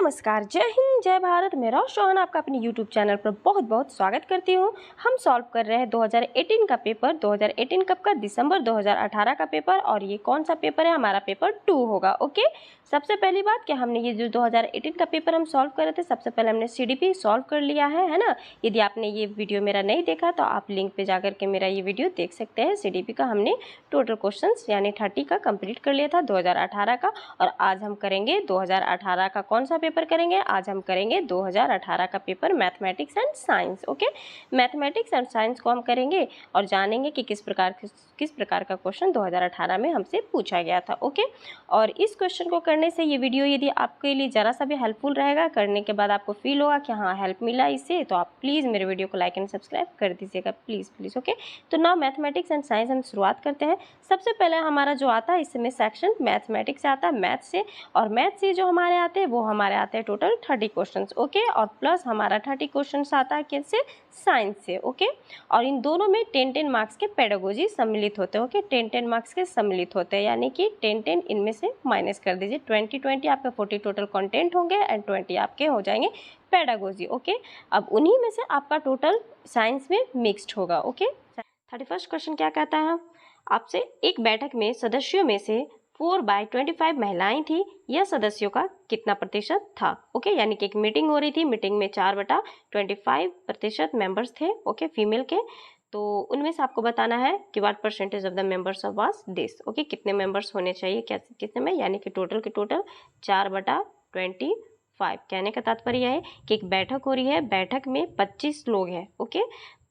नमस्कार, जय हिंद, जय भारत। मेरा सोहन आपका अपने YouTube चैनल पर बहुत बहुत स्वागत करती हूँ। हम सॉल्व कर रहे हैं 2018 का पेपर। 2018 कब का? दिसंबर 2018 का पेपर। और ये कौन सा पेपर है? हमारा पेपर 2 होगा। ओके, सबसे पहली बात कि हमने ये जो 2018 का पेपर हम सॉल्व कर रहे थे, सबसे पहले हमने CDP सॉल्व कर लिया है ना। यदि आपने ये वीडियो मेरा नहीं देखा तो आप लिंक पे जाकर के मेरा ये वीडियो देख सकते हैं। CDP का हमने टोटल क्वेश्चंस यानी 30 का कंप्लीट कर लिया था 2018 का। और आज हम करेंगे 2018 का कौन सा पेपर करेंगे? आज हम करेंगे 2018 का paper mathematics and science. Okay, mathematics and science को हम करेंगे और जानेंगे कि किस प्रकार का क्वेश्चन 2018 में हमसे पूछा गया था। ओके, और इस क्वेश्चन को करने से ये वीडियो यदि आपके लिए ज़रा सा भी हेल्पफुल रहेगा, करने के बाद आपको फील होगा कि हाँ हेल्प मिला इससे, तो आप प्लीज़ मेरे वीडियो को लाइक एंड सब्सक्राइब कर दीजिएगा, प्लीज़ प्लीज़। ओके, तो नाउ मैथमेटिक्स एंड साइंस हम शुरुआत करते हैं। सबसे पहले हमारा जो आता है इसमें सेक्शन मैथमेटिक्स से आता है, मैथ से। और मैथ से जो हमारे आते हैं वो हमारे आते हैं टोटल 30 क्वेश्चंस। ओके, और प्लस हमारा 30 क्वेश्चंस आता है किससे? साइंस से। ओके, और इन दोनों में 10-10 मार्क्स के पेडागोजी सम्मिलित होते हैं। ओके, 10-10 मार्क्स के सम्मिलित होते हैं, यानी कि 10-10 इनमें से माइनस कर दीजिए। 20-20 आपके 40 टोटल कंटेंट होंगे एंड 20 आपके हो जाएंगे पेडागोजी। ओके, अब उन्हीं में से आपका टोटल साइंस में मिक्स्ड होगा। ओके, 31st क्वेश्चन क्या कहता है आपसे? एक बैठक में सदस्यों में से 4/25 महिलाएं थी, यह सदस्यों का कितना प्रतिशत था? ओके, यानी कि एक मीटिंग हो रही थी, मीटिंग में 4/25% मेंबर्स थे। ओके, फीमेल के। तो उनमें से आपको बताना है कि what percentage of the members of was this. Okay, कितने मेंबर्स होने चाहिए कितने में, यानी कि टोटल के टोटल 4/25। कहने का तात्पर्य है कि एक बैठक हो रही है, बैठक में 25 लोग हैं। ओके,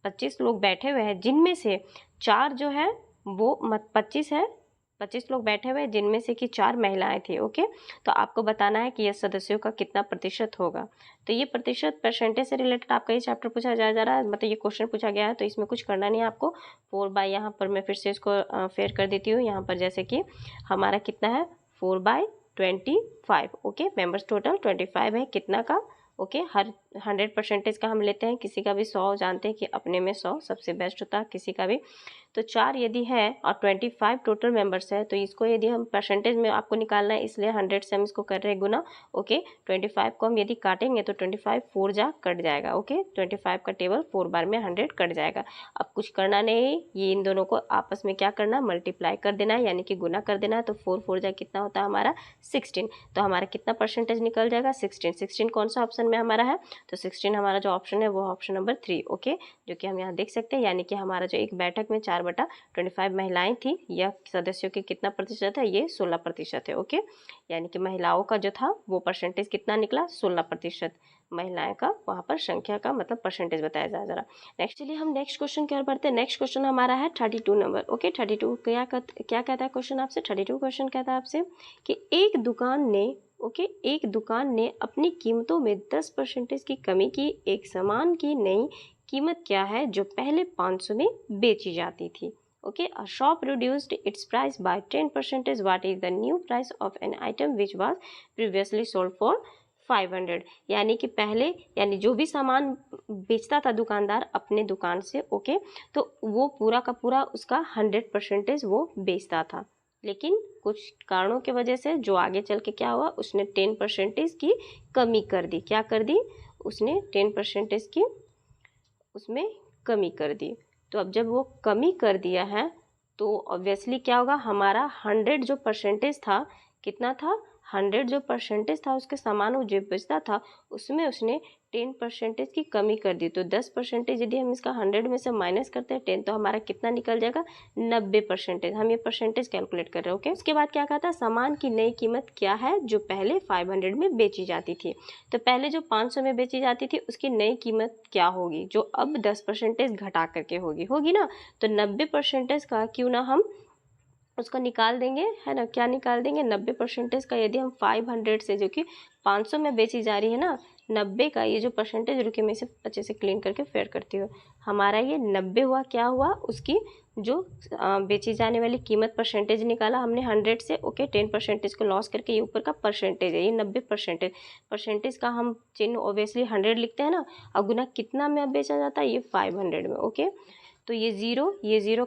25 लोग बैठे हुए हैं, जिनमें से 4 जो है वो 25 है, 25 लोग बैठे हुए हैं जिनमें से कि 4 महिलाएं थी। ओके, तो आपको बताना है कि यह सदस्यों का कितना प्रतिशत होगा। तो ये प्रतिशत परसेंटेज से रिलेटेड आपका ये चैप्टर पूछा जा रहा है, मतलब ये क्वेश्चन पूछा गया है, तो इसमें कुछ करना नहीं है आपको। 4/, यहाँ पर मैं फिर से इसको फेयर कर देती हूँ। यहाँ पर जैसे कि हमारा कितना है 4/25। ओके, मेंबर्स टोटल 25 है, कितना का? ओके, हर 100% का हम लेते हैं, किसी का भी 100 जानते हैं कि अपने में 100 सबसे बेस्ट होता है, किसी का भी। तो 4 यदि है और 25 टोटल मेंबर्स है, तो इसको यदि हम परसेंटेज में आपको निकालना है, इसलिए 100 से हम इसको कर रहे हैं गुना। ओके, 25 को हम यदि काटेंगे तो 25 4 जा कट जाएगा। ओके, 25 का टेबल 4 बार में 100 कट जाएगा। अब कुछ करना नहीं, ये इन दोनों को आपस में क्या करना है? मल्टीप्लाई कर देना है, यानी कि गुना कर देना है। तो 4 4 जा कितना होता है हमारा? 16। तो हमारा कितना परसेंटेज निकल जाएगा? 16। 16 कौन सा ऑप्शन में हमारा है? तो 16 हमारा जो ऑप्शन है वो ऑप्शन नंबर 3। ओके, जो कि हम यहाँ देख सकते हैं, यानी कि हमारा जो एक बैठक में 4/25 महिलाएं थी, यह सदस्यों की कितना प्रतिशत है? ये 16% है। ओके, यानी कि महिलाओं का जो था वो परसेंटेज कितना निकला? 16%। महिलाएं का वहाँ पर संख्या का मतलब परसेंटेज बताया जाए जरा। नेक्स्ट, चलिए हम नेक्स्ट क्वेश्चन की ओर बढ़ते हैं। नेक्स्ट क्वेश्चन हमारा है 32 नंबर। ओके, 32 क्या कहता है क्वेश्चन आपसे? 32 क्वेश्चन कहता है आपसे कि एक दुकान ने अपनी कीमतों में 10% की कमी की। एक सामान की नई कीमत क्या है जो पहले 500 में बेची जाती थी? Okay, a shop reduced its price by 10%. What is the new price of an item which was previously sold for 500? यानी कि पहले, यानी जो भी सामान बेचता था दुकानदार अपने दुकान से, ओके, तो वो पूरा का पूरा उसका 100% वो बेचता था, लेकिन कुछ कारणों की वजह से जो आगे चल के क्या हुआ, उसने 10% की कमी कर दी। क्या कर दी? उसने 10% की उसमें कमी कर दी। तो अब जब वो कमी कर दिया है तो ऑब्वियसली क्या होगा, हमारा 100 जो परसेंटेज था, कितना था? 100 जो परसेंटेज था उसके सामान वो जो बेचता था उसमें उसने 10% की कमी कर दी। तो 10% यदि हम इसका 100 में से माइनस करते हैं 10, तो हमारा कितना निकल जाएगा? 90%। हम ये परसेंटेज कैलकुलेट कर रहे हैं। ओके, उसके बाद क्या कहता है? सामान की नई कीमत क्या है जो पहले 500 में बेची जाती थी? तो पहले जो 500 में बेची जाती थी उसकी नई कीमत क्या होगी, जो अब 10% घटा करके होगी ना। तो 90% का क्यों ना हम उसको निकाल देंगे, है ना। क्या निकाल देंगे? 90% का। यदि हम 500 से, जो कि 500 में बेची जा रही है ना, 90 का ये जो परसेंटेज, रुके मैं इसे अच्छे से क्लीन करके फेयर करती हूँ। हमारा ये 90 हुआ, क्या हुआ? उसकी जो बेची जाने वाली कीमत परसेंटेज निकाला हमने 100 से। ओके, 10% को लॉस करके ये ऊपर का परसेंटेज है, ये 90%। परसेंटेज का हम चिन्ह ऑब्वियसली 100 लिखते हैं ना, और गुना कितना में बेचा जाता है? ये 500 में। ओके, तो ये ज़ीरो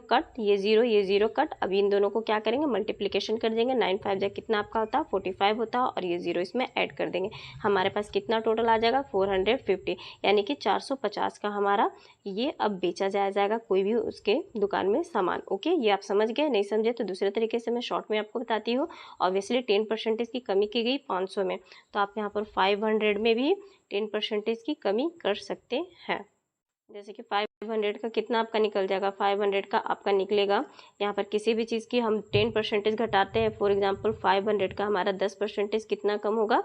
कट, ये ज़ीरो कट। अब इन दोनों को क्या करेंगे, मल्टीप्लिकेशन कर देंगे। 9 5 जा कितना आपका होता है 45 होता है, और ये ज़ीरो इसमें ऐड कर देंगे। हमारे पास कितना टोटल आ जाएगा 450, यानी कि 450 का हमारा ये अब बेचा जाएगा कोई भी उसके दुकान में सामान। ओके, ये आप समझ गए। नहीं समझे तो दूसरे तरीके से मैं शॉर्ट में आपको बताती हूँ। ऑब्वियसली 10% की कमी की गई 500 में, तो आप यहाँ पर 500 में भी 10% की कमी कर सकते हैं। जैसे कि 500 का कितना आपका निकल जाएगा, 500 का आपका निकलेगा, यहाँ पर किसी भी चीज़ की हम 10% घटाते हैं। फॉर एग्जांपल 500 का हमारा 10% कितना कम होगा,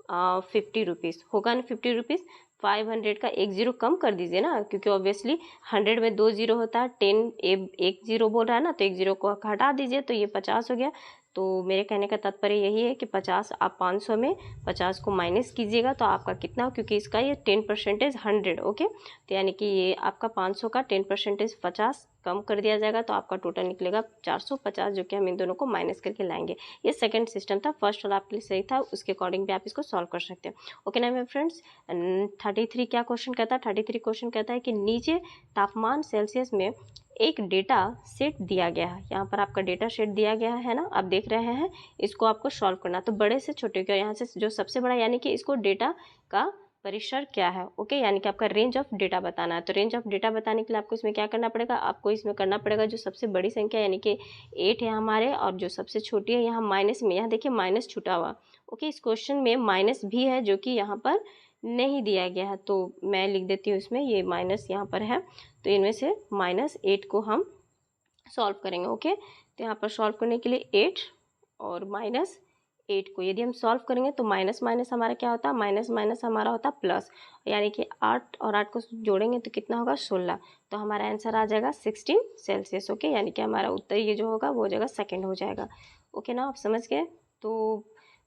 50 रुपीज़ होगा ना, 50 रुपीज़। 500 का एक ज़ीरो कम कर दीजिए ना, क्योंकि ऑब्वियसली 100 में 2 ज़ीरो होता है, 10 एक ज़ीरो बोल रहा है ना, तो एक ज़ीरो को हटा दीजिए, तो ये 50 हो गया। तो मेरे कहने का तात्पर्य यही है कि 50 आप 500 में 50 को माइनस कीजिएगा तो आपका कितना, क्योंकि इसका ये 10% 100। ओके, तो यानी कि ये आपका 500 का 10% 50 कम कर दिया जाएगा, तो आपका टोटल निकलेगा 450, जो कि हम इन दोनों को माइनस करके लाएंगे। ये सेकंड सिस्टम था, फर्स्ट वाला आपके लिए सही था, उसके अकॉर्डिंग भी आप इसको सॉल्व कर सकते हैं। ओके ना मेरे फ्रेंड्स। 33 क्या क्वेश्चन कहता है, 33 क्वेश्चन कहता है कि नीचे तापमान सेल्सियस में एक डेटा सेट दिया गया है। यहाँ पर आपका डेटा सेट दिया गया है ना, आप देख रहे हैं। इसको आपको सॉल्व करना, तो बड़े से छोटे का यहाँ से जो सबसे बड़ा, यानी कि इसको डेटा का परिसर क्या है। ओके, यानी कि आपका रेंज ऑफ डेटा बताना है। तो रेंज ऑफ डेटा बताने के लिए आपको इसमें क्या करना पड़ेगा, आपको इसमें करना पड़ेगा जो सबसे बड़ी संख्या यानी कि 8 है हमारे, और जो सबसे छोटी है यहाँ माइनस में, यहाँ देखिए माइनस छूटा हुआ। ओके, इस क्वेश्चन में माइनस भी है जो कि यहाँ पर नहीं दिया गया है, तो मैं लिख देती हूँ इसमें, ये माइनस यहाँ पर है, तो इनमें से -8 को हम सॉल्व करेंगे। ओके, तो यहाँ पर सॉल्व करने के लिए 8 और -8 को यदि हम सॉल्व करेंगे तो माइनस माइनस हमारा क्या होता है, माइनस माइनस हमारा होता है प्लस, यानी कि 8 और 8 को जोड़ेंगे तो कितना होगा 16, तो हमारा आंसर आ जाएगा 16 सेल्सियस। ओके, यानी कि हमारा उत्तर ये जो होगा वो हो जाएगा सेकेंड हो जाएगा। ओके ना, आप समझ गए। तो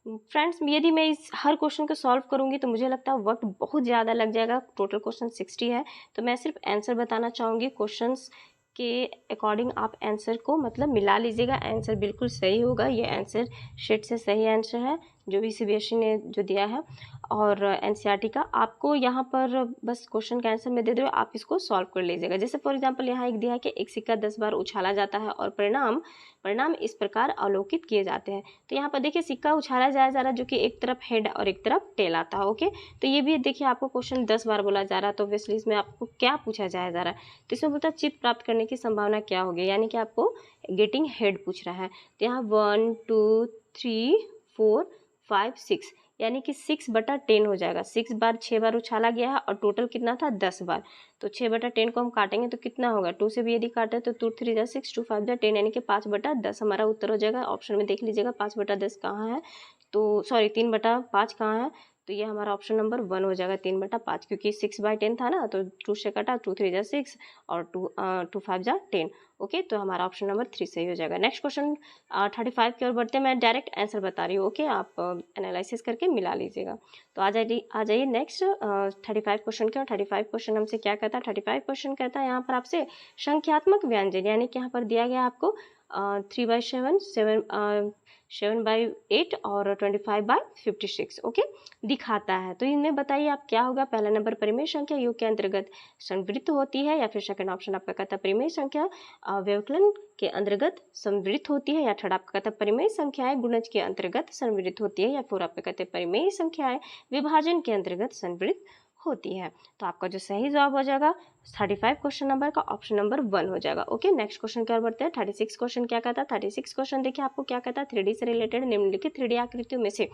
फ्रेंड्स, यदि मैं इस हर क्वेश्चन को सॉल्व करूंगी तो मुझे लगता है वक्त बहुत ज़्यादा लग जाएगा। टोटल क्वेश्चन 60 है, तो मैं सिर्फ आंसर बताना चाहूँगी। क्वेश्चंस के अकॉर्डिंग आप आंसर को मतलब मिला लीजिएगा, आंसर बिल्कुल सही होगा। ये आंसर शीट से सही आंसर है जो भी सीबीएसई ने जो दिया है, और एनसीईआरटी का। आपको यहाँ पर बस क्वेश्चन का आंसर मैं दे दूँ, आप इसको सॉल्व कर लीजिएगा। जैसे फॉर एग्जांपल यहाँ एक दिया है कि एक सिक्का 10 बार उछाला जाता है और परिणाम इस प्रकार अवलोकित किए जाते हैं। तो यहाँ पर देखिए सिक्का उछाला जा रहा है, जो कि एक तरफ हेड और एक तरफ टेल आता है। ओके, तो ये भी देखिए आपको क्वेश्चन 10 बार बोला जा रहा है, तो ऑब्वियसली इसमें आपको क्या पूछा जा रहा है, तो इसमें बोलता है चित्त प्राप्त करने की संभावना क्या होगी, यानी कि आपको गेटिंग हेड पूछ रहा है। तो यहाँ 1 2 3 4 5 6, यानी कि 6/10 हो जाएगा। 6 बार उछाला गया है और टोटल कितना था 10 बार, तो 6/10 को हम काटेंगे तो कितना होगा, 2 से भी यदि काटे तो 2 3 6 2 5 10, यानी कि 5/10 हमारा उत्तर हो जाएगा। ऑप्शन में देख लीजिएगा 5/10 कहाँ है, तो सॉरी 3/5 कहाँ है, तो ये हमारा ऑप्शन नंबर 1 हो जाएगा 3/5, क्योंकि 6/10 था ना, तो 2 से कटा, 2 3 6 और 2 5 10। ओके, तो हमारा ऑप्शन नंबर 3 सही हो जाएगा। नेक्स्ट क्वेश्चन 35 की ओर बढ़ते हैं, मैं डायरेक्ट आंसर बता रही हूँ। ओके, आप एनालिसिस करके मिला लीजिएगा। तो आ जाइए नेक्स्ट 35 क्वेश्चन के। और 35 क्वेश्चन हमसे क्या कहता है, 35 क्वेश्चन कहता है यहाँ पर आपसे संख्यात्मक व्यंजन, यानी कि यहाँ पर दिया गया आपको 3/7 7/8 और 25/56 ओके दिखाता है। तो इनमें बताइए आप क्या होगा। पहला नंबर परिमेय संख्या योग के अंतर्गत संवृत्त होती है, या फिर सेकंड ऑप्शन आपका कहता है परिमेय संख्या व्यवकलन के अंतर्गत संवृत्त होती है, या थर्ड आपका कहता है परिमेय संख्याएं गुणज के अंतर्गत संवृत्त होती है, या फिर आपका कहते हैं परिमेय संख्याएं विभाजन के अंतर्गत संवृत्त होती है। तो आपका जो सही जवाब हो जाएगा 35 क्वेश्चन नंबर का ऑप्शन नंबर 1 हो जाएगा। ओके, नेक्स्ट क्वेश्चन की ओर बढ़ते हैं। 36 क्वेश्चन क्या कहता है, 36 क्वेश्चन देखिए आपको क्या कहता है, 3D से रिलेटेड निम्नलिखित 3D आकृतियों में से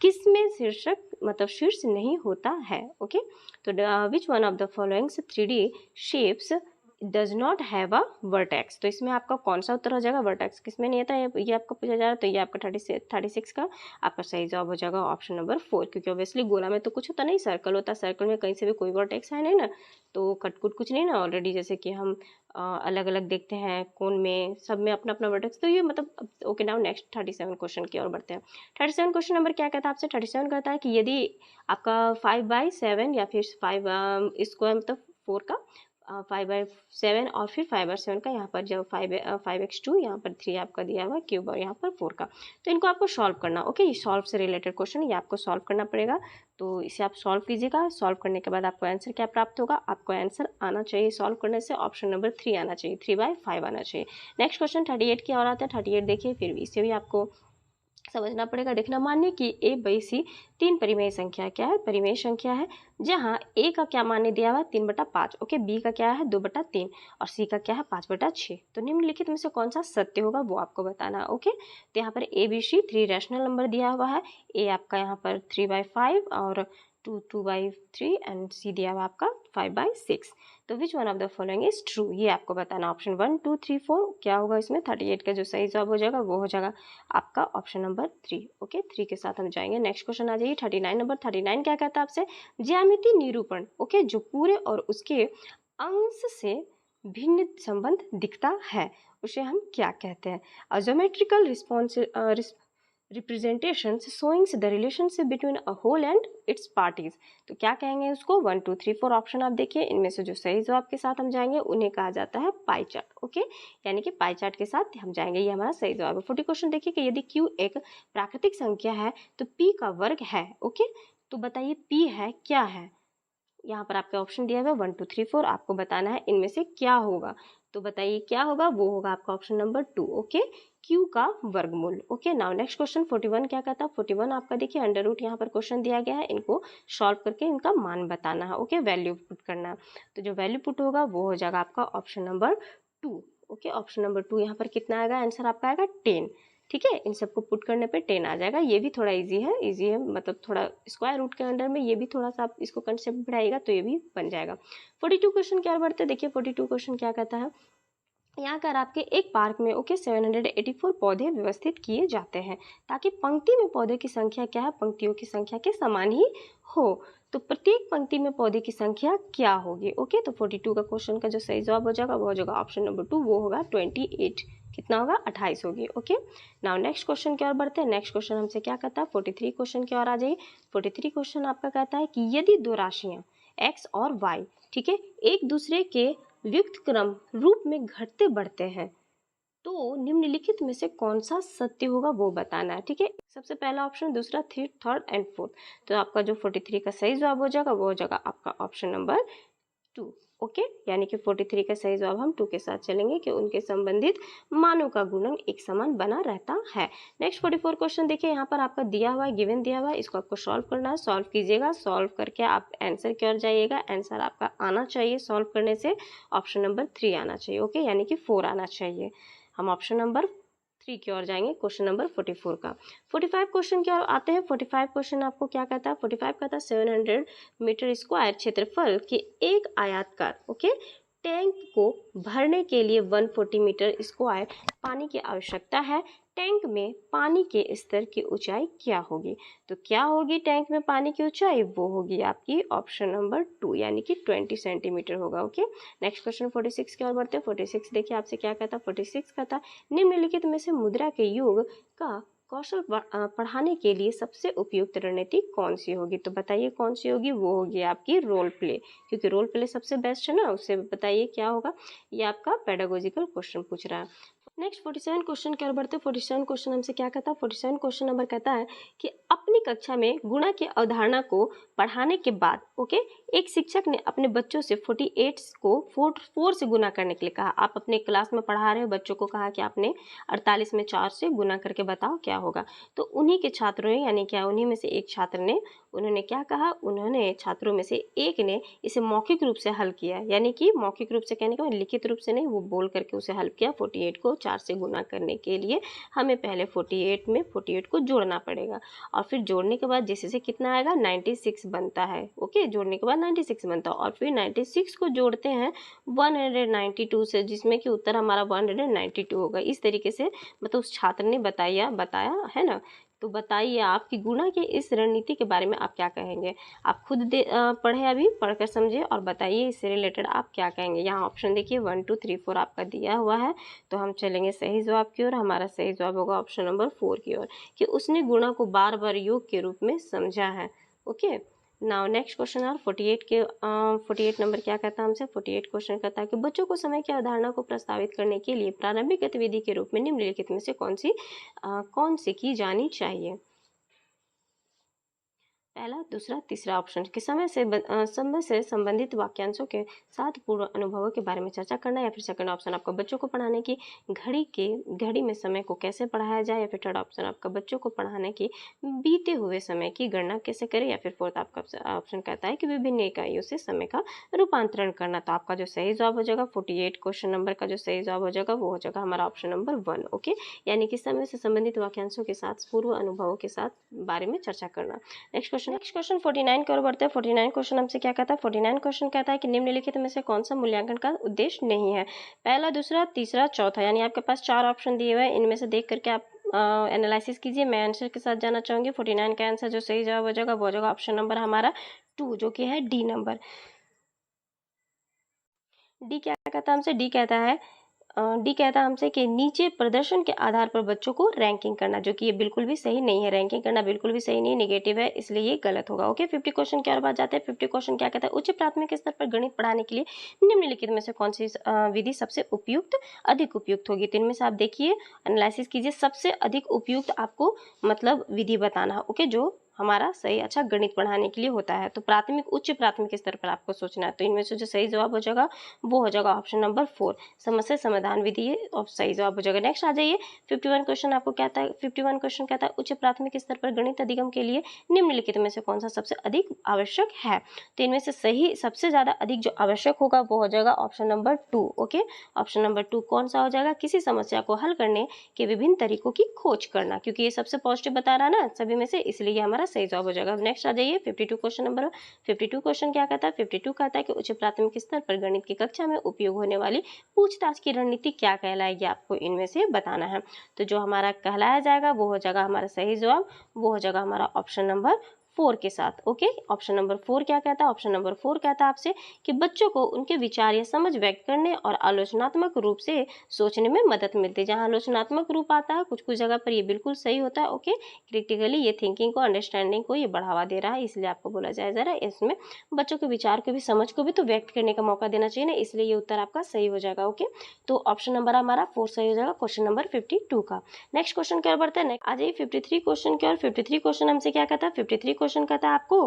किसमें शीर्षक मतलब शीर्ष नहीं होता है। ओके, तो which one of the following 3D shapes does not have a vertex. तो इसमें आपका कौन सा उत्तर हो जाएगा, वर्टेक्स किसमें नहीं आता है, ये आपको पूछा जा रहा है। तो ये आपका 36 का आपका सही जवाब हो जाएगा ऑप्शन नंबर 4, क्योंकि ऑब्वियसली गोला में तो कुछ होता नहीं, सर्कल होता है, सर्कल में कहीं से भी कोई वर्टेक्स है नहीं ना, तो कटकुट कुछ नहीं ना। ऑलरेडी जैसे कि हम अलग अलग देखते हैं, कोन में सब में अपना अपना वर्टेक्स, तो ये मतलब ओके। नाउ नेक्स्ट 37 क्वेश्चन की ओर बढ़ते हैं। 37 क्वेश्चन नंबर क्या कहता है आपसे, 37 कहता है कि यदि आपका 5/7 या फिर 5 इसको मतलब 4 का 5/7 और फिर 5/7 का यहाँ पर जब 5x2 यहाँ पर 3 आपका दिया हुआ क्यूब और यहाँ पर 4 का, तो इनको आपको सॉल्व करना। ओके, ये सॉल्व से रिलेटेड क्वेश्चन, ये आपको सॉल्व करना पड़ेगा। तो इसे आप सॉल्व कीजिएगा। सॉल्व करने के बाद आपको आंसर क्या प्राप्त होगा, आपको आंसर आना चाहिए सॉल्व करने से ऑप्शन नंबर 3 आना चाहिए, 3/5 आना चाहिए। नेक्स्ट क्वेश्चन 38 की ओर आता है। 38 देखिए, फिर इसे भी आपको समझना पड़ेगा। देखना, मानिए कि a/c 3 परिमेय संख्या क्या है, परिमेय संख्या है, जहां a का क्या मान्य दिया हुआ है 3/5, ओके, b का क्या है 2/3 और c का क्या है 5/6। तो निम्नलिखित में से कौन सा सत्य होगा वो आपको बताना है। ओके, तो यहाँ पर a b c 3 rational number दिया हुआ है। a आपका यहाँ पर 3/5 और 2/3 एंड c दिया हुआ आपका 5/6। तो which one of the following is true, ये आपको बताना। ऑप्शन 1 2 3 4 क्या होगा इसमें, 38 का जो सही जवाब हो जाएगा वो हो जाएगा आपका ऑप्शन नंबर 3। ओके, 3 के साथ हम जाएंगे। नेक्स्ट क्वेश्चन आ जाइए 39 नंबर। 39 क्या कहता है आपसे, ज्यामिति निरूपण, ओके, जो पूरे और उसके अंश से भिन्न संबंध दिखता है उसे हम क्या कहते हैं। A geometrical response representations showing the relationship between a whole and its parties, तो क्या कहेंगे उसको। 1 2 3 4 ऑप्शन आप देखिए, इनमें से जो सही जवाब के साथ हम जाएंगे उन्हें कहा जाता है पाई चार्ट। ओके, यानी कि पाई चार्ट के साथ हम जाएंगे, ये हमारा सही जवाब है। 40 क्वेश्चन देखिए कि यदि q एक प्राकृतिक संख्या है तो p का वर्ग है। ओके, तो बताइए p है क्या है। यहाँ पर आपके ऑप्शन दिया हुआ है 1 2 3 4, आपको बताना है इनमें से क्या होगा। तो बताइए क्या होगा, वो होगा आपका ऑप्शन नंबर 2। ओके, q का वर्गमूल। ओके, नाउ नेक्स्ट क्वेश्चन 41 क्या कहता है। 41 आपका देखिए अंडर रूट यहाँ पर क्वेश्चन दिया गया है, इनको सॉल्व करके इनका मान बताना है। ओके, वैल्यू पुट करना है। तो जो वैल्यू पुट होगा वो हो जाएगा आपका option number 2। Okay, option number 2 यहाँ पर कितना आएगा, आंसर आपका आएगा 10। ठीक है, इन सबको पुट करने पे 10 आ जाएगा। ये भी थोड़ा इजी है, मतलब थोड़ा स्क्वायर रूट के अंडर में ये भी थोड़ा सा आप इसको कंसेप्ट बढ़ाइएगा तो ये भी बन जाएगा। 42 क्वेश्चन क्या बढ़ते हैं, देखिए 42 क्वेश्चन क्या कहता है। यहाँ कर आपके एक पार्क में 784 पौधे व्यवस्थित किए जाते हैं ताकि पंक्ति में पौधे की संख्या क्या है, पंक्तियों की संख्या के समान ही हो। तो प्रत्येक पंक्ति में पौधे की संख्या क्या होगी। ओके, तो 42 का क्वेश्चन का जो सही जवाब हो जाएगा वो हो जाएगा ऑप्शन नंबर 2, वो होगा 28। कितना होगा, 28 होगी। ओके, नाउ नेक्स्ट क्वेश्चन की ओर बढ़ते हैं। नेक्स्ट क्वेश्चन हमसे क्या कहता है, 43 क्वेश्चन की ओर आ जाइए। 43 क्वेश्चन आपका कहता है कि यदि दो राशियां x और y, ठीक है, एक दूसरे के व्युक्त क्रम रूप में घटते बढ़ते हैं तो निम्नलिखित में से कौन सा सत्य होगा वो बताना है। ठीक है, सबसे पहला ऑप्शन, दूसरा, थर्ड एंड फोर्थ। तो आपका जो 43 का सही जवाब हो जाएगा वो हो जाएगा आपका ऑप्शन नंबर 2। ओके, यानी कि 43 का सही जवाब हम 2 के साथ चलेंगे कि उनके संबंधित मानों का गुणन एक समान बना रहता है। नेक्स्ट 44 क्वेश्चन देखिए, यहाँ पर आपका दिया हुआ है, गिवन दिया हुआ है, इसको आपको सॉल्व करना है। सॉल्व कीजिएगा, सॉल्व करके आप आंसर की ओर जाइएगा। आंसर आपका आना चाहिए सॉल्व करने से ऑप्शन नंबर 3 आना चाहिए। ओके, यानी कि 4 आना चाहिए। हम ऑप्शन नंबर 3 की ओर जाएंगे, क्वेश्चन नंबर 44 का। 45 क्वेश्चन की ओर आते हैं। 45 क्वेश्चन आपको क्या कहता है, 45 कहता है 700 मीटर स्क्वायर क्षेत्रफल के एक आयताकार, ओके, टैंक को भरने के लिए 140 मीटर स्क्वायर पानी की आवश्यकता है। टैंक में पानी के स्तर की ऊंचाई क्या होगी। तो क्या होगी टैंक में पानी की ऊंचाई, वो होगी आपकी ऑप्शन नंबर 2, यानी कि 20 सेंटीमीटर होगा। ओके, नेक्स्ट क्वेश्चन 46 की ओर बढ़ते हैं। 46 देखिए आपसे क्या कहता है। 46 कहता निम्नलिखित में से मुद्रा के योग का कौशल पढ़ाने के लिए सबसे उपयुक्त रणनीति कौन सी होगी। तो बताइए कौन सी होगी, वो होगी आपकी रोल प्ले, क्योंकि रोल प्ले सबसे बेस्ट है ना। उससे बताइए क्या होगा, ये आपका पेडागोजिकल क्वेश्चन पूछ रहा है। नेक्स्ट 47 क्वेश्चन की ओर बढ़ते हैं। 47 क्वेश्चन हमसे क्या कहता है, 47 क्वेश्चन नंबर कहता है कि अपनी कक्षा में गुणा की अवधारणा को पढ़ाने के बाद, ओके, एक शिक्षक ने अपने बच्चों से 48 को 4 से गुना करने के लिए कहा। आप अपने क्लास में पढ़ा रहे हो, बच्चों को कहा कि आपने 48 में 4 से गुना करके बताओ क्या होगा। तो उन्हीं के छात्रों ने, यानी क्या उन्हीं में से एक छात्र ने, उन्होंने क्या कहा, उन्होंने छात्रों में से एक ने इसे मौखिक रूप से हल किया, यानी कि मौखिक रूप से कहने के बाद लिखित रूप से नहीं, वो बोल करके उसे हल किया। 48 को 4 से गुना करने के लिए हमें पहले 48 में 48 को जोड़ना पड़ेगा और फिर जोड़ने के बाद जैसे से कितना आएगा 96 बनता है। ओके, जोड़ने के बाद 96 बनता है और फिर 96 को जोड़ते हैं 192 से, जिसमें कि उत्तर हमारा 192 होगा। इस तरीके से मतलब उस छात्र ने बताया है ना। तो बताइए आप कि गुणा के इस रणनीति के बारे में आप क्या कहेंगे। आप खुद पढ़े, अभी पढ़कर समझे और बताइए इससे रिलेटेड आप क्या कहेंगे। यहाँ ऑप्शन देखिए 1 2 3 4 आपका दिया हुआ है, तो हम चलेंगे सही जवाब की ओर। हमारा सही जवाब होगा ऑप्शन नंबर 4 की ओर, कि उसने गुणा को बार बार योग के रूप में समझा है। Okay, now next question are 48 के 48 नंबर क्या कहता है हमसे। 48 क्वेश्चन कहता है कि बच्चों को समय की अवधारणा को प्रस्तावित करने के लिए प्रारंभिक गतिविधि के रूप में निम्नलिखित में से कौन सी की जानी चाहिए। पहला, दूसरा, तीसरा ऑप्शन कि समय से संबंधित वाक्यांशों के साथ पूर्व अनुभवों के बारे में चर्चा करना, या फिर सेकंड ऑप्शन आपका बच्चों को पढ़ाने की घड़ी में समय को कैसे पढ़ाया जाए, या फिर थर्ड ऑप्शन आपका बच्चों को पढ़ाने की बीते हुए समय की गणना कैसे करें, या फिर फोर्थ आपका ऑप्शन कहता है कि विभिन्न इकाइयों से समय का रूपांतरण करना। तो आपका जो सही जवाब हो जाएगा 48 क्वेश्चन नंबर का जो सही जवाब हो जाएगा वो हो जाएगा हमारा ऑप्शन नंबर 1। ओके, यानी कि समय से संबंधित वाक्यांशों के साथ पूर्व अनुभवों के साथ बारे में चर्चा करना। नेक्स्ट क्वेश्चन 49 की ओर बढ़ते हैं। 49 क्वेश्चन हमसे क्या कहता है। 49 क्वेश्चन कहता है कि निम्नलिखित में से कौन सा मूल्यांकन का उद्देश्य नहीं है। पहला, दूसरा, तीसरा, चौथा, यानी आपके पास 4 ऑप्शन दिए हुए हैं। इनमें से देख करके आप एनालिसिस कीजिए। मैं आंसर के साथ जाना चाहूंगी। 49 का आंसर जो सही जवाब हो जाएगा वो हो जाएगा ऑप्शन नंबर हमारा 2, जो कि है डी नंबर। डी क्या कहता है हमसे। डी कहता है हमसे कि नीचे प्रदर्शन के आधार पर बच्चों को रैंकिंग करना, जो कि ये बिल्कुल भी सही नहीं है। रैंकिंग करना बिल्कुल भी सही नहीं, नेगेटिव है, इसलिए ये गलत होगा। ओके, 50 क्वेश्चन की ओर बात जाते हैं। 50 क्वेश्चन क्या कहता है। उच्च प्राथमिक स्तर पर गणित पढ़ाने के लिए निम्नलिखित में से कौन सी विधि सबसे अधिक उपयुक्त होगी। तो इनमें से आप देखिए, एनालिसिस कीजिए। सबसे अधिक उपयुक्त आपको मतलब विधि बताना है। ओके, जो हमारा सही अच्छा गणित पढ़ाने के लिए होता है। तो उच्च प्राथमिक स्तर पर आपको सोचना है। तो इनमें से जो सही जवाब हो जाएगा वो हो जाएगा ऑप्शन नंबर 4, समस्या समाधान विधि और सही जवाब हो जाएगा। नेक्स्ट आ जाइए। 51 क्वेश्चन आपको कहता है। 51 क्वेश्चन कहता है उच्च प्राथमिक स्तर पर गणित अधिगम के लिए निम्नलिखित में से कौन सा सबसे अधिक आवश्यक है। तो इनमें से सही सबसे ज्यादा अधिक जो आवश्यक होगा वो हो जाएगा option number 2। Okay, option number 2 कौन सा हो जाएगा। किसी समस्या को हल करने के विभिन्न तरीकों की खोज करना, क्योंकि ये सबसे पॉजिटिव बता रहा है ना सभी में से, इसलिए हमारा सही जवाब हो जाएगा। नेक्स्ट आ जाइए 52 क्वेश्चन नंबर। 52 क्वेश्चन क्या कहता है। 52 कहता है कि उच्च प्राथमिक स्तर पर गणित की कक्षा में उपयोग होने वाली पूछताछ की रणनीति क्या कहलाएगी, आपको इनमें से बताना है। तो जो हमारा कहलाया जाएगा वो हो जाएगा हमारा सही जवाब, वो हो जाएगा हमारा ऑप्शन नंबर 4 के साथ। ओके, ऑप्शन नंबर 4 क्या कहता है। ऑप्शन नंबर 4 कहता है आपसे कि बच्चों को उनके विचार या समझ व्यक्त करने और आलोचनात्मक रूप से सोचने में मदद मिलती है। जहाँ आलोचनात्मक रूप आता है कुछ कुछ जगह पर ये बिल्कुल सही होता है। ओके, क्रिटिकली ये थिंकिंग को, अंडरस्टैंडिंग को ये बढ़ावा दे रहा है, इसलिए आपको बोला जाए जरा इसमें बच्चों के विचार को भी, समझ को भी तो व्यक्त करने का मौका देना चाहिए ना, इसलिए ये उत्तर आपका सही हो जाएगा। ओके, तो ऑप्शन नंबर हमारा 4 सही हो जाएगा क्वेश्चन नंबर 52 का। नेक्स्ट क्वेश्चन की ओर बढ़ते हैं। आ जाइए 53 क्वेश्चन की ओर। 53 क्वेश्चन हमसे क्या कहता है। 53 क्वेश्चन कहता है आपको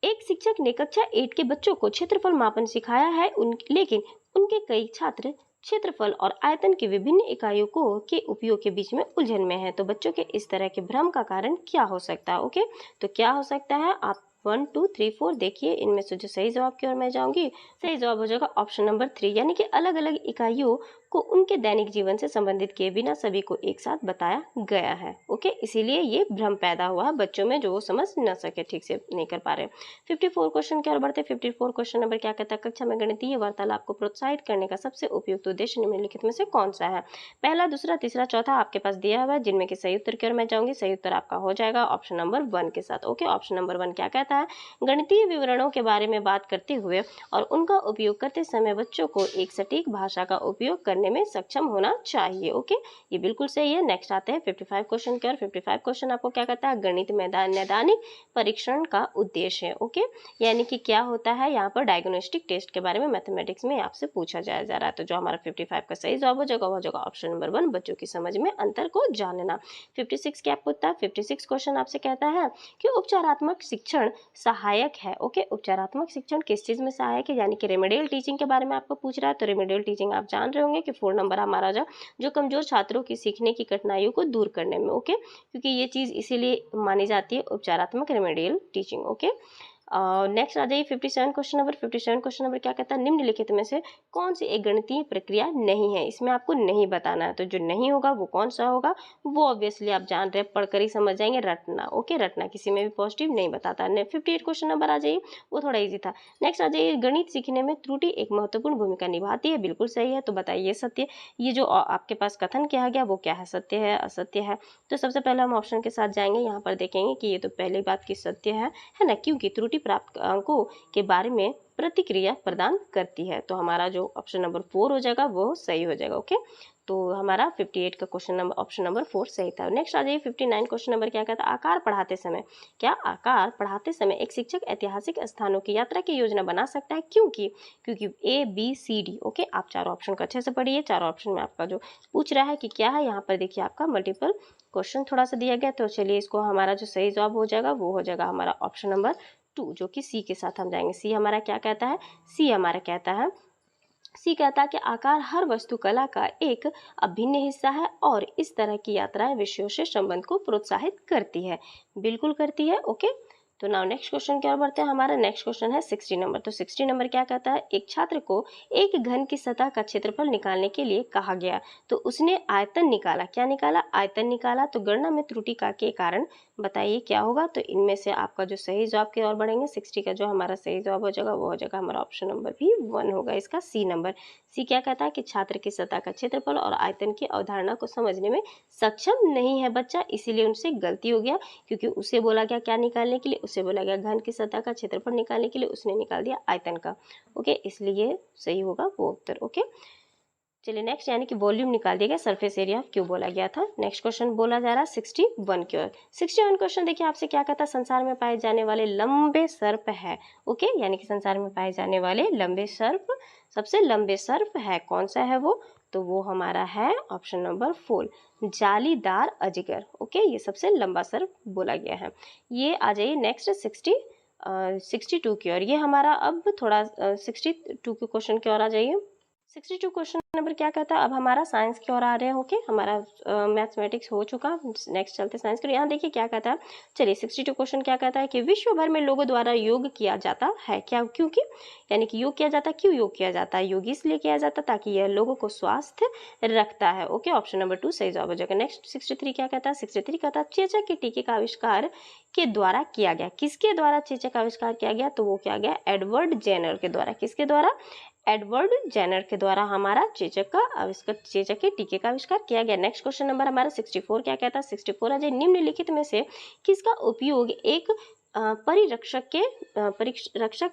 एक शिक्षक ने कक्षा 8 के बच्चों को क्षेत्रफल मापन सिखाया है, लेकिन उनके कई छात्र क्षेत्रफल और आयतन की विभिन्न इकाइयों के उपयोग के बीच में उलझन में है। तो बच्चों के इस तरह के भ्रम का कारण क्या हो सकता है। ओके, तो क्या हो सकता है। आप 1 2 3 4 देखिए, इनमें से जो सही जवाब की ओर मैं जाऊंगी, सही जवाब हो जाएगा ऑप्शन नंबर 3, यानी कि अलग अलग इकाइयों को उनके दैनिक जीवन से संबंधित किए बिना सभी को एक साथ बताया गया है। ओके, इसीलिए ये भ्रम पैदा हुआ है बच्चों में, जो वो समझ न सके, ठीक से नहीं कर पा रहे। 54 क्वेश्चन की ओर बढ़ते। 54 क्वेश्चन नंबर क्या कहता है। कक्षा में गणितीय वार्तालाप को प्रोत्साहित करने का सबसे उपयुक्त उद्देश्य निम्नलिखित में से कौन सा है। पहला, दूसरा, तीसरा, चौथा आपके पास दिया हुआ है, जिनमें कि सही उत्तर की ओर मैं जाऊंगी। सही उत्तर आपका हो जाएगा ऑप्शन नंबर 1 के साथ। ओके, ऑप्शन नंबर 1 क्या कहता है। गणितीय विवरणों के बारे में बात करते हुए और उनका उपयोग करते समय बच्चों को एक सटीक भाषा का उपयोग करने में सक्षम होना चाहिए। ओके, ये बिल्कुल सही है। नेक्स्ट आते हैं 55 क्वेश्चन के। और 55 क्वेश्चन आपको क्या कहता है। गणित में नैदानिक परीक्षण का उद्देश्य है। ओके, यानी कि क्या होता है, यहाँ पर डायग्नोस्टिक टेस्ट के बारे में मैथमेटिक्स में आपसे पूछा जा रहा है। तो जो हमारा 55 का सही जवाब हो जाएगा ऑप्शन नंबर 1, बच्चों की समझ में अंतर को जानना। 56 क्या पूछता है। 56 क्वेश्चन आपसे कहता है कि उपचारात्मक शिक्षण सहायक है। ओके, उपचारात्मक शिक्षण किस चीज में सहायक है, यानी कि रेमेडियल टीचिंग के बारे में आपको पूछ रहा है। तो रेमेडियल टीचिंग आप जान रहे होंगे कि 4 नंबर हमारा जो कमजोर छात्रों की सीखने की कठिनाइयों को दूर करने में। ओके, क्योंकि ये चीज इसीलिए मानी जाती है उपचारात्मक रेमेडियल टीचिंग। ओके, नेक्स्ट आ जाइए 57 क्वेश्चन नंबर। 57 क्वेश्चन नंबर क्या कहता है। निम्नलिखित में से कौन सी एक गणितीय प्रक्रिया नहीं है। इसमें आपको नहीं बताना है, तो जो नहीं होगा वो कौन सा होगा वो ऑब्वियसली आप जान रहे हैं, पढ़कर ही समझ जाएंगे। रटना। ओके, रटना किसी में भी पॉजिटिव नहीं बताता। 58 क्वेश्चन नंबर आ जाइए, वो थोड़ा ईजी था। नेक्स्ट आ जाइए, गणित सीखने में त्रुटि एक महत्वपूर्ण भूमिका निभाती है। बिल्कुल सही है, तो बताइए सत्य। ये जो आपके पास कथन किया गया वो क्या है, सत्य है, असत्य है। तो सबसे पहले हम ऑप्शन के साथ जाएंगे। यहाँ पर देखेंगे कि ये तो पहली बात की सत्य है ना, क्योंकि त्रुटि प्राप्तांकों के बारे में प्रतिक्रिया प्रदान करती है। तो हमारा जो ऑप्शन नंबर 4 हो जाएगा वो सही हो जाएगा। ओके, तो हमारा 58 का क्वेश्चन नंबर ऑप्शन नंबर 4 सही था। नेक्स्ट आ जाइए 59 क्वेश्चन नंबर क्या कहता है, आकार पढ़ाते समय। क्या आकार पढ़ाते समय एक शिक्षक ऐतिहासिक स्थानों की यात्रा की योजना बना सकता है? क्योंकि A B C D. Okay, आप चारों ऑप्शन को अच्छे से पढ़िए। चारों ऑप्शन में आपका जो पूछ रहा है कि क्या है, यहाँ पर देखिए आपका मल्टीपल क्वेश्चन थोड़ा सा दिया गया। तो चलिए इसको हमारा जो सही जवाब हो जाएगा वो हो जाएगा हमारा ऑप्शन नंबर 2, जो कि सी के साथ हम जाएंगे। सी हमारा क्या कहता है, सी हमारा कहता है, सी कहता है कि आकार हर वस्तुकला का एक अभिन्न हिस्सा है और इस तरह की यात्राएं विषयों से संबंध को प्रोत्साहित करती है। बिल्कुल करती है। ओके, तो नाउ नेक्स्ट क्वेश्चन की ओर बढ़ते हैं। हमारा नेक्स्ट क्वेश्चन है 60 नंबर। तो 60 नंबर क्या कहता है, एक छात्र को एक घन की सतह का क्षेत्रफल निकालने के लिए कहा गया तो उसने आयतन निकाला। क्या निकाला, आयतन निकाला। तो गणना में त्रुटि का के कारण बताइए क्या होगा। तो इनमें से आपका जो सही जवाब की ओर बढ़ेंगे, 60 का जो हमारा सही जवाब हो जाएगा वो हो जाएगा हमारा ऑप्शन नंबर भी 1 होगा, इसका सी नंबर। सी क्या कहता है कि छात्र की सतह का क्षेत्रफल और आयतन की अवधारणा को समझने में सक्षम नहीं है बच्चा, इसीलिए उनसे गलती हो गया, क्योंकि उसे बोला गया क्या निकालने के लिए, उसे बोला गया घन की सतह का क्षेत्रफल निकालने के लिए, उसने निकाल दिया आयतन का। ओके, इसलिए सही होगा वो उत्तर। ओके, चलिए नेक्स्ट, यानी कि वॉल्यूम निकाल दिया गया, सरफेस एरिया क्यों बोला गया था। नेक्स्ट क्वेश्चन बोला जा रहा है 61 की ओर। 61 क्वेश्चन देखिए आपसे क्या कहता है, संसार में पाए जाने वाले लंबे सर्प है। ओके, यानी कि संसार में पाए जाने वाले लंबे सर्प, सबसे लंबे सर्प है, कौन सा है वो, तो वो हमारा है ऑप्शन नंबर 4, जालीदार अजगर। ओके, ये सबसे लंबा सर्प बोला गया है। ये आ जाइए नेक्स्ट 62 की ओर। ये हमारा अब थोड़ा 62 के क्वेश्चन की ओर आ जाइए। 62 क्वेश्चन नंबर क्या कहता है, अब हमारा साइंस की ओर आ रहे हैं। ओके, हमारा मैथमेटिक्स हो चुका, नेक्स्ट चलते साइंस की। यहाँ देखिए क्या कहता है, चलिए 62 क्वेश्चन क्या कहता है कि विश्व भर में लोगों द्वारा योग किया जाता है। क्या, क्योंकि, यानी कि योग किया जाता है, क्यों योग किया जाता है, योग इसलिए किया जाता है ताकि यह लोगों को स्वस्थ रखता है। ओके, ऑप्शन नंबर 2 सही जवाब हो जाएगा। नेक्स्ट 63 क्या कहता है, 63 कहता है चेचक के टीके का आविष्कार के द्वारा किया गया। किसके द्वारा चेचक का आविष्कार किया गया, तो वो क्या गया, एडवर्ड जेनर के द्वारा। किसके द्वारा, एडवर्ड जेनर के द्वारा हमारा चेचक का आविष्कार, चेचक के टीके का आविष्कार किया गया। नेक्स्ट क्वेश्चन नंबर हमारा 64 क्या कहता है, 64 अजय निम्नलिखित में से किसका उपयोग एक परिरक्षक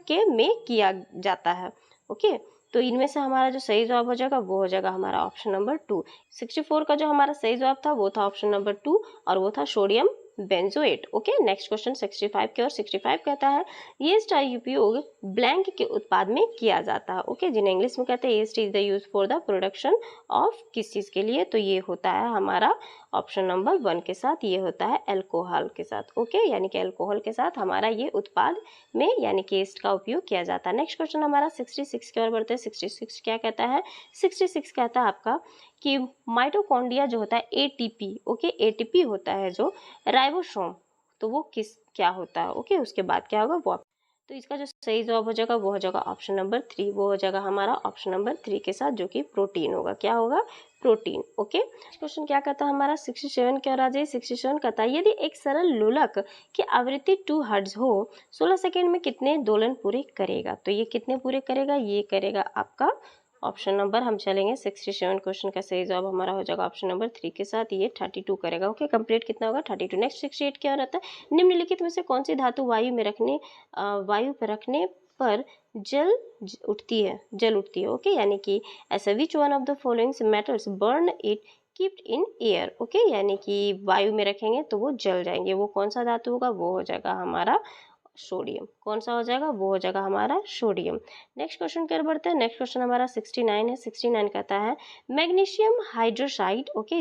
के में किया जाता है। ओके, तो इनमें से हमारा जो सही जवाब हो जाएगा वो हो जाएगा हमारा ऑप्शन नंबर 2। 64 का जो हमारा सही जवाब था वो था ऑप्शन नंबर 2 और वो था sodium benzoate. Okay, next question 65 की ओर। 65 कहता है यीस्ट का उपयोग ब्लैंक के उत्पाद में किया जाता है। ओके, जिन्हें इंग्लिश में कहते हैं yeast is the use for the production of, किस चीज के लिए, तो ये होता है हमारा ऑप्शन नंबर 1 के साथ, ये होता है अल्कोहल के साथ। ओके, यानी कि अल्कोहल के साथ हमारा ये उत्पाद में यानी कि यीस्ट का उपयोग किया जाता है। नेक्स्ट क्वेश्चन हमारा 66 की ओर बढ़ते हैं। 66 क्या कहता है, 66 कहता है आपका कि माइटोकॉन्ड्रिया जो होता है एटीपी, ओके, एटीपी होता है जो राइबोसोम, तो वो क्या होता है। ओके, उसके बाद क्या होगा वो, तो इसका जो सही जवाब हो जाएगा वो हो जाएगा ऑप्शन नंबर 3, वो हो जाएगा हमारा ऑप्शन नंबर 3 के साथ, जो कि प्रोटीन होगा। क्या होगा, प्रोटीन। ओके, क्वेश्चन क्या कहता है हमारा 67 क्या आ जाए, 67 कहता है यदि एक सरल लोलक की आवृत्ति 2 हर्ट्ज हो 16 सेकेंड में कितने दोलन पूरे करेगा। तो ये कितने पूरे करेगा, ये करेगा आपका ऑप्शन नंबर, हम चलेंगे 67 क्वेश्चन का सही जवाब हमारा हो जाएगा ऑप्शन नंबर 3 के साथ, ये 32 करेगा। ओके, कंप्लीट कितना होगा 32। नेक्स्ट 68 क्या रहता है, निम्नलिखित में से कौन सी धातु वायु पर रखने पर जल उठती है। ओके, यानी कि ऐसा which one of the following metals burn it keeped in air. Okay, यानी कि वायु में रखेंगे तो वो जल जाएंगे, वो कौन सा धातु होगा, वो हो जाएगा हमारा सोडियम। कौन सा हो जाएगा, वो हो जाएगा हमारा सोडियम। नेक्स्ट क्वेश्चन कर बढ़ते हैं। नेक्स्ट क्वेश्चन हमारा 69 है। 69 कहता है मैग्नीशियम हाइड्रोक्साइड, ओके,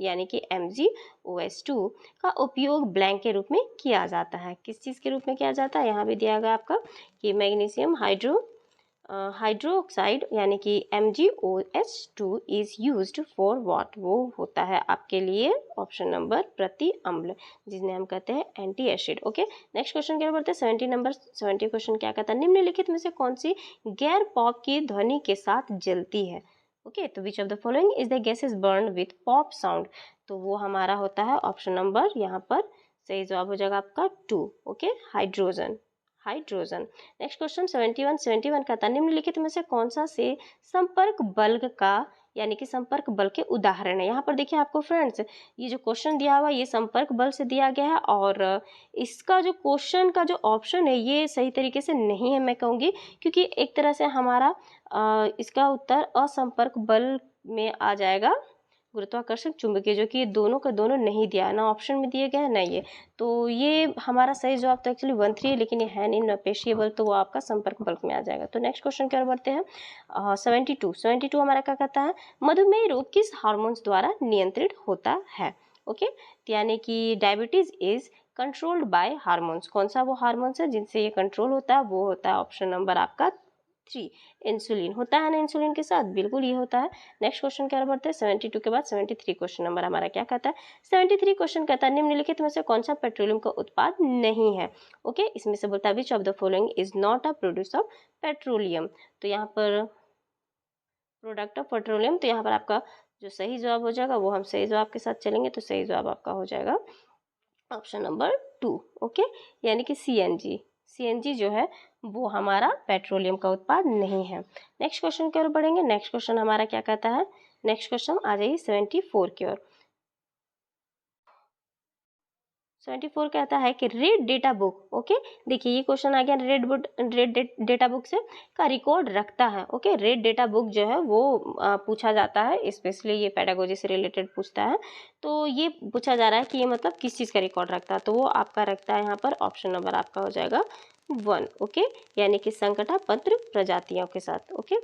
यानी कि MgOH2 का उपयोग ब्लैंक के रूप में किया जाता है। किस चीज़ के रूप में किया जाता है, यहाँ भी दिया गया आपका कि मैग्नीशियम हाइड्रोक्साइड यानी कि MgOH2 is used for what, वो होता है आपके लिए ऑप्शन नंबर प्रति अम्ल, जिन्हें हम कहते हैं anti acid. Okay, next question क्या बढ़ते हैं 70 नंबर। 70 क्वेश्चन क्या कहता है निम्नलिखित में से कौन सी गैर पॉप की ध्वनि के साथ जलती है। ओके, तो which of the following is the gas is burn with pop sound, तो वो हमारा होता है ऑप्शन नंबर, यहाँ पर सही जवाब हो जाएगा आपका 2। Okay, hydrogen. नेक्स्ट क्वेश्चन 71 कहता है निम्नलिखित में से कौन सा से संपर्क बल्ब का यानी कि संपर्क बल के उदाहरण है। यहाँ पर देखिए आपको फ्रेंड्स ये जो क्वेश्चन दिया हुआ है ये संपर्क बल से दिया गया है और इसका जो क्वेश्चन का जो ऑप्शन है ये सही तरीके से नहीं है मैं कहूँगी, क्योंकि एक तरह से हमारा इसका उत्तर असंपर्क बल में आ जाएगा, गुरुत्वाकर्षण चुंबकीय, जो कि ये दोनों का दोनों नहीं दिया, ना ऑप्शन में दिए गए हैं ना ये। तो ये हमारा सही जवाब तो एक्चुअली 1 3 है, लेकिन ये है नहीं नपेशीय बल, तो वो आपका संपर्क बल में आ जाएगा। तो नेक्स्ट क्वेश्चन की ओर बढ़ते हैं। 72 हमारा क्या कहता है, मधुमेह रोग किस हार्मोन्स द्वारा नियंत्रित होता है। ओके, तो यानी कि diabetes is controlled by hormones, कौन सा वो हार्मोन्स है जिनसे ये कंट्रोल होता है, वो होता है ऑप्शन नंबर आपका 3 इंसुलिन। होता है ना इंसुलिन के साथ, बिल्कुल ये होता है। नेक्स्ट क्वेश्चन क्या बढ़ते हैं 72 के बाद 73 क्वेश्चन नंबर हमारा क्या कहता है। 73 क्वेश्चन कहता है निम्नलिखित में से कौन सा पेट्रोलियम का उत्पाद नहीं है। ओके, इसमें से बोलता है which of the following is not a produce of petroleum. तो यहाँ पर प्रोडक्ट ऑफ पेट्रोलियम, तो यहाँ पर आपका जो सही जवाब हो जाएगा वो हम सही जवाब के साथ चलेंगे, तो सही जवाब आपका हो जाएगा ऑप्शन नंबर 2। ओके, यानी कि सीएनजी जो है वो हमारा पेट्रोलियम का उत्पाद नहीं है। नेक्स्ट क्वेश्चन की ओर बढ़ेंगे। नेक्स्ट क्वेश्चन हमारा क्या कहता है, नेक्स्ट क्वेश्चन आ जाइए 74 की ओर। 74 कहता है कि रेड डेटा बुक, ओके देखिए ये क्वेश्चन आ गया, रेड डेटा बुक से का रिकॉर्ड रखता है। ओके, रेड डेटा बुक जो है वो पूछा जाता है, स्पेशली ये पेडागोजी से रिलेटेड पूछता है। तो ये पूछा जा रहा है कि ये मतलब किस चीज़ का रिकॉर्ड रखता है, तो वो आपका रखता है यहाँ पर ऑप्शन नंबर आपका हो जाएगा 1। ओके, यानी कि संकटा पत्र प्रजातियों के साथ। ओके,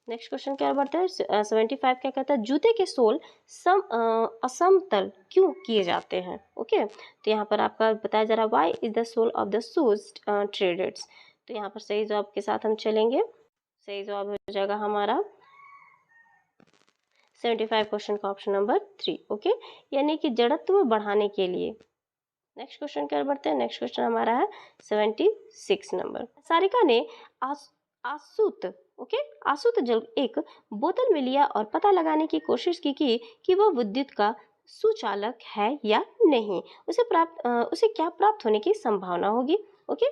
नेक्स्ट क्वेश्चन क्या बढ़ता है 75 क्या कहता है, जूते के सोल असमतल क्यों किए जाते हैं। ओके, तो यहाँ पर आपका बताया जा रहा है why is the sole of the shoes treaded. तो यहाँ पर सही जवाब के साथ हम चलेंगे, सही जवाब हो जाएगा हमारा 75 क्वेश्चन का ऑप्शन नंबर 3। ओके, यानी कि जड़त्व बढ़ाने के लिए। नेक्स्ट क्वेश्चन क्या बढ़ते हैं, नेक्स्ट क्वेश्चन हमारा है 76 नंबर। सारिका ने आसूत ओके आसूत जल एक बोतल में लिया और पता लगाने की कोशिश की कि वह विद्युत का सुचालक है या नहीं, उसे क्या प्राप्त होने की संभावना होगी। ओके,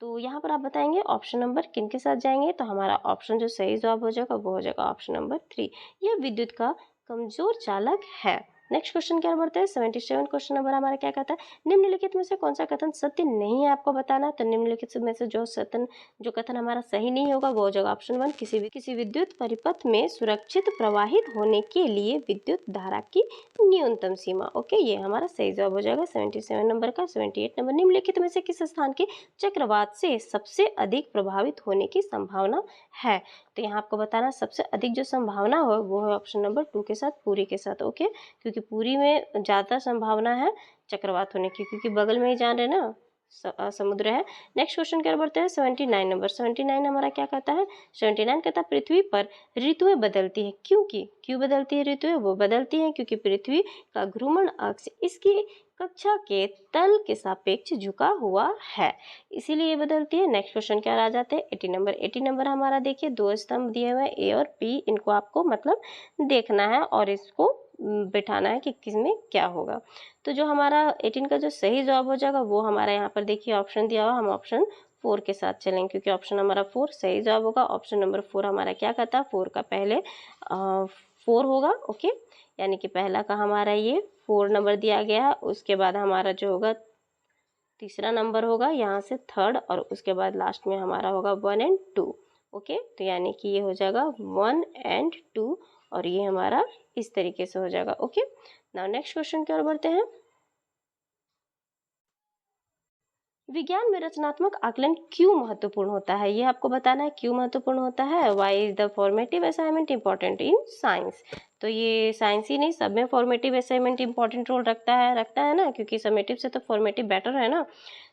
तो यहाँ पर आप बताएंगे ऑप्शन नंबर किन के साथ जाएंगे, तो हमारा ऑप्शन जो सही जवाब हो जाएगा वो हो जाएगा ऑप्शन नंबर 3, यह विद्युत का कमजोर चालक है। नेक्स्ट क्वेश्चन क्या बढ़ता है 77 क्वेश्चन नंबर हमारा क्या कहता है, निम्नलिखित में से कौन सा कथन सत्य नहीं है आपको बताना। तो निम्नलिखित में से जो कथन हमारा सही नहीं होगा वो हो जाएगा ऑप्शन 1, किसी विद्युत परिपथ में सुरक्षित प्रवाहित होने के लिए विद्युत धारा की न्यूनतम सीमा। ओके, ये हमारा सही जवाब हो जाएगा 77 नंबर का। 78 नंबर, निम्नलिखित में से किस स्थान के चक्रवात से सबसे अधिक प्रभावित होने की संभावना है। तो यहाँ आपको बताना सबसे अधिक जो संभावना हो वो है ऑप्शन नंबर 2 के साथ, पूरी के साथ। ओके, क्योंकि पूरी में ज़्यादा संभावना है चक्रवात होने की, क्योंकि बगल में ही जान रहे ना समुद्र है। नेक्स्ट क्वेश्चन क्या बढ़ते हैं 79 नंबर। 79 हमारा क्या कहता है, 79 कहता है पृथ्वी पर ऋतुएं बदलती है, क्यों बदलती है ऋतुएं, वो बदलती हैं क्योंकि पृथ्वी का घूर्णन अक्ष इसकी कक्षा के तल के सापेक्ष झुका हुआ है, इसीलिए ये बदलती है। नेक्स्ट क्वेश्चन क्या आ जाते हैं 80 नंबर। 80 नंबर हमारा देखिए 2 स्तंभ दिए हुए हैं ए और पी, इनको आपको मतलब देखना है और इसको बिठाना है कि किसमें क्या होगा। तो जो हमारा 18 का जो सही जवाब हो जाएगा वो हमारा यहाँ पर देखिए ऑप्शन दिया हुआ, हम ऑप्शन 4 के साथ चलेंगे क्योंकि ऑप्शन हमारा 4 सही जवाब होगा। ऑप्शन नंबर 4 हमारा क्या कहता है, 4 का पहले 4 होगा। ओके, यानी कि पहला का हमारा ये 4 नंबर दिया गया है, उसके बाद हमारा जो होगा तीसरा नंबर होगा यहाँ से थर्ड, और उसके बाद लास्ट में हमारा होगा 1 और 2। ओके, तो यानी कि ये हो जाएगा 1 और 2 और ये हमारा इस तरीके से हो जाएगा। ओके, नाउ नेक्स्ट क्वेश्चन की ओर बढ़ते हैं। विज्ञान में रचनात्मक आकलन क्यों महत्वपूर्ण होता है, ये आपको बताना है क्यों महत्वपूर्ण होता है। Why is the formative assignment important in science. तो ये साइंस ही नहीं, सब में फॉर्मेटिव असाइनमेंट इंपॉर्टेंट रोल रखता है ना, क्योंकि समेटिव से तो फॉर्मेटिव बेटर है ना।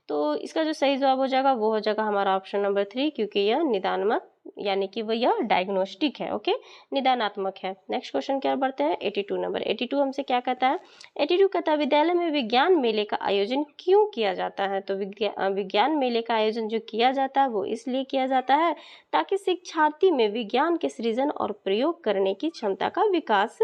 तो इसका जो सही जवाब हो जाएगा वो हो जाएगा हमारा ऑप्शन नंबर 3, क्योंकि यह निदानात्मक यानी कि वह यह डायग्नोस्टिक है। ओके, निदानात्मक है। नेक्स्ट क्वेश्चन क्या बढ़ते हैं 82 नंबर। 82 हमसे क्या कहता है, 82 कहता है विद्यालय में विज्ञान मेले का आयोजन क्यों किया जाता है। तो विज्ञान मेले का आयोजन जो किया जाता है वो इसलिए किया जाता है ताकि शिक्षार्थी में विज्ञान के सृजन और प्रयोग करने की क्षमता का विकास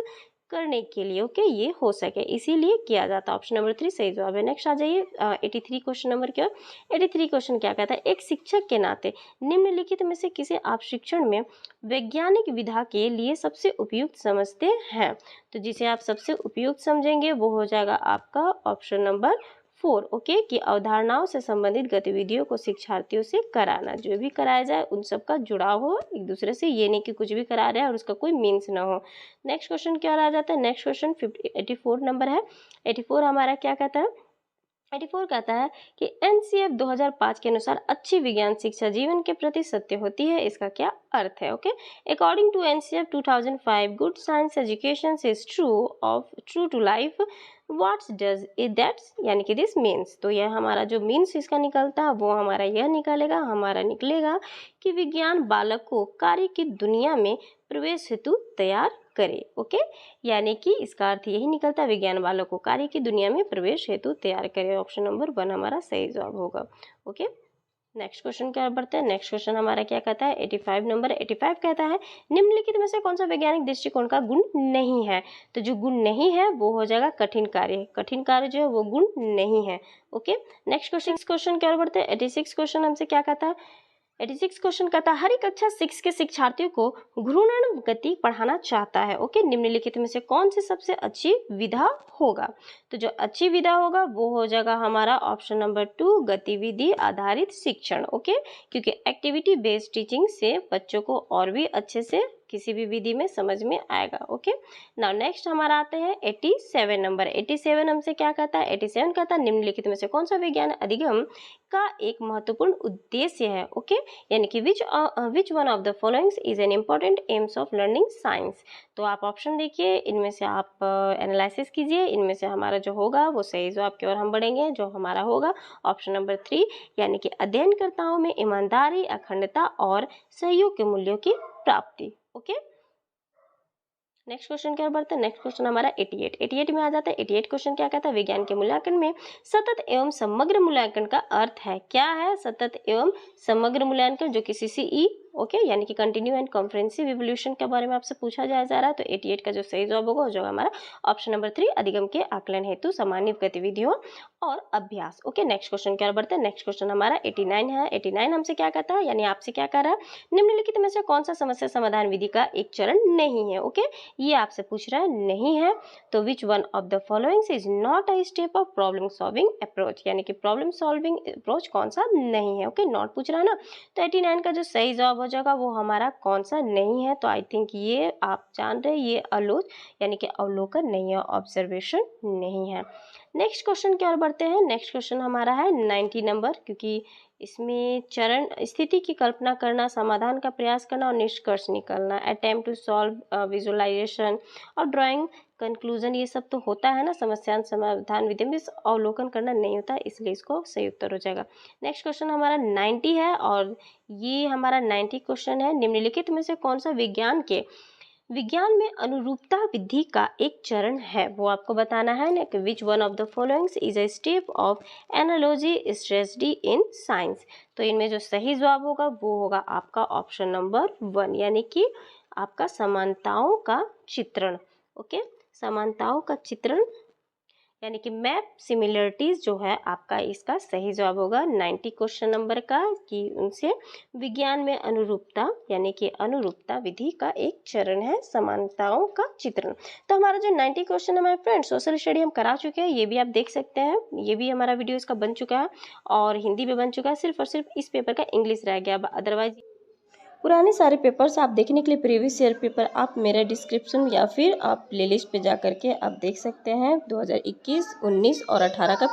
करने के लिए ओके ये हो सके, इसीलिए किया जाता है। ऑप्शन नंबर 3 सही जवाब है। नेक्स्ट आ जाइए 83 क्वेश्चन नंबर की ओर। 83 क्वेश्चन क्या कहता है, एक शिक्षक के नाते निम्नलिखित में से किसे आप शिक्षण में वैज्ञानिक विधा के लिए सबसे उपयुक्त समझते हैं। तो जिसे आप सबसे उपयुक्त समझेंगे वो हो जाएगा आपका ऑप्शन नंबर 4 ओके, कि अवधारणाओं से संबंधित गतिविधियों को शिक्षार्थियों से कराना, जो भी कराया जाए उन सब का जुड़ाव हो एक दूसरे से, ये नहीं कि कुछ भी करा रहे हैं और उसका कोई मीन्स ना हो। नेक्स्ट क्वेश्चन क्या आ जाता है, नेक्स्ट क्वेश्चन 84 नंबर है। 84 हमारा क्या कहता है, 84 कहता है कि एनसीएफ 2005 के अनुसार अच्छी विज्ञान शिक्षा जीवन के प्रति सत्य होती है, इसका क्या अर्थ है okay. According to NCF 2005 good science education is true to life, what's does it that's यानी कि दिस मीन्स। तो यह हमारा जो मीन्स इसका निकलता है वो हमारा यह निकलेगा, हमारा निकलेगा कि विज्ञान बालक को कार्य की दुनिया में प्रवेश हेतु तैयार करे ओके, यानी कि इसका अर्थ यही निकलता है विज्ञान बालक को कार्य की दुनिया में प्रवेश हेतु तैयार करे। ऑप्शन नंबर 1 हमारा सही जवाब होगा ओके। नेक्स्ट क्वेश्चन क्या बढ़ते हैं, नेक्स्ट क्वेश्चन हमारा क्या कहता है 85 नंबर। 85 कहता है निम्नलिखित में से कौन सा वैज्ञानिक दृष्टिकोण का गुण नहीं है। तो जो गुण नहीं है वो हो जाएगा कठिन कार्य, कठिन कार्य जो है वो गुण नहीं है ओके। नेक्स्ट क्वेश्चन क्या बढ़ते हैं 86 क्वेश्चन हमसे क्या कहता है, 86 क्वेश्चन कहता है हर एक कक्षा 6 के शिक्षार्थियों को घूर्णन गति पढ़ाना चाहता है ओके, निम्नलिखित में से कौन सी सबसे अच्छी विधा होगा। तो जो अच्छी विधा होगा वो हो जाएगा हमारा ऑप्शन नंबर 2 गतिविधि आधारित शिक्षण ओके, क्योंकि एक्टिविटी बेस्ड टीचिंग से बच्चों को और भी अच्छे से किसी भी विधि में समझ में आएगा ओके। नाउ नेक्स्ट हमारा आते हैं 87 नंबर। 87 हमसे क्या कहता है, 87 कहता है निम्नलिखित में से कौन सा विज्ञान अधिगम का एक महत्वपूर्ण उद्देश्य है ओके, यानी कि which one of the followings is an important AIIMS of learning science. तो आप ऑप्शन देखिए, इनमें से आप एनालिसिस कीजिए, इनमें से हमारा जो होगा वो सही जवाब की ओर हम बढ़ेंगे, जो हमारा होगा ऑप्शन नंबर 3 यानी कि अध्ययनकर्ताओं में ईमानदारी, अखंडता और सहयोग के मूल्यों की प्राप्ति ओके। नेक्स्ट क्वेश्चन क्या बढ़ता है, नेक्स्ट क्वेश्चन हमारा 88 में आ जाता है। 88 क्वेश्चन क्या कहता है विज्ञान के मूल्यांकन में सतत एवं समग्र मूल्यांकन का अर्थ है, क्या है सतत एवं समग्र मूल्यांकन, जो कि सीसीई ओके यानी कि कंटिन्यू एंड कॉम्प्रिहेंसिव इवोल्यूशन के बारे में आपसे पूछा जा रहा है। तो 88 का जो सही जवाब होगा जो हमारा ऑप्शन नंबर 3 अधिगम के आकलन हेतु सामान्य गतिविधियों और अभ्यास ओके। नेक्स्ट क्वेश्चन क्या बढ़ता है, नेक्स्ट क्वेश्चन हमारा 89 है। 89 हमसे क्या कहता है, यानी आपसे क्या कह रहा है निम्नलिखित में से कौन सा समस्या समाधान विधि का एक चरण नहीं है ओके, ये आपसे पूछ रहा है नहीं है। तो which one of the followings is not a step of problem solving approach, यानी कि प्रॉब्लम सॉल्विंग अप्रोच कौन सा नहीं है ओके, नॉट पूछ रहा है ना। तो 89 का जो सही जवाब हो जाएगा वो हमारा कौन सा नहीं है। तो आई थिंक ये आप जान रहे ये यानी कि अवलोकन नहीं है, ऑब्जर्वेशन नहीं है। नेक्स्ट क्वेश्चन की ओर बढ़ते हैं। नेक्स्ट क्वेश्चन हमारा है 90 नंबर, क्योंकि इसमें चरण स्थिति की कल्पना करना, समाधान का प्रयास करना और निष्कर्ष निकालना, अटेम्प्ट टू सॉल्व, विजुअलाइजेशन और ड्राइंग कंक्लूजन, ये सब तो होता है ना समस्या समाधान विधि में, अवलोकन करना नहीं होता, इसलिए इसको सही उत्तर हो जाएगा। नेक्स्ट क्वेश्चन हमारा 90 है और ये हमारा 90 क्वेश्चन है निम्नलिखित में से कौन सा विज्ञान में अनुरूपता विधि का एक चरण है, वो आपको बताना है ना कि which one of the followings is a step of analogy stressed in science. तो इनमें जो सही जवाब होगा वो होगा आपका ऑप्शन नंबर 1 यानी कि आपका समानताओं का चित्रण ओके, समानताओं का चित्रण यानी कि मैप सिमिलरिटीज जो है आपका इसका सही जवाब होगा 90 क्वेश्चन नंबर का, कि उनसे विज्ञान में अनुरूपता यानी कि अनुरूपता विधि का एक चरण है समानताओं का चित्रण। तो हमारा जो 90 क्वेश्चन है हमारे फ्रेंड्स सोशल स्टडी हम करा चुके हैं, ये भी आप देख सकते हैं, ये भी हमारा वीडियो इसका बन चुका है और हिंदी में बन चुका है, सिर्फ और सिर्फ इस पेपर का इंग्लिश रह गया, अदरवाइज पुराने सारे पेपर्स आप देखने के लिए प्रीवियस ईयर पेपर आप मेरे डिस्क्रिप्शन या फिर आप प्लेलिस्ट पे जा करके आप देख सकते हैं 2021, 19 और 18 का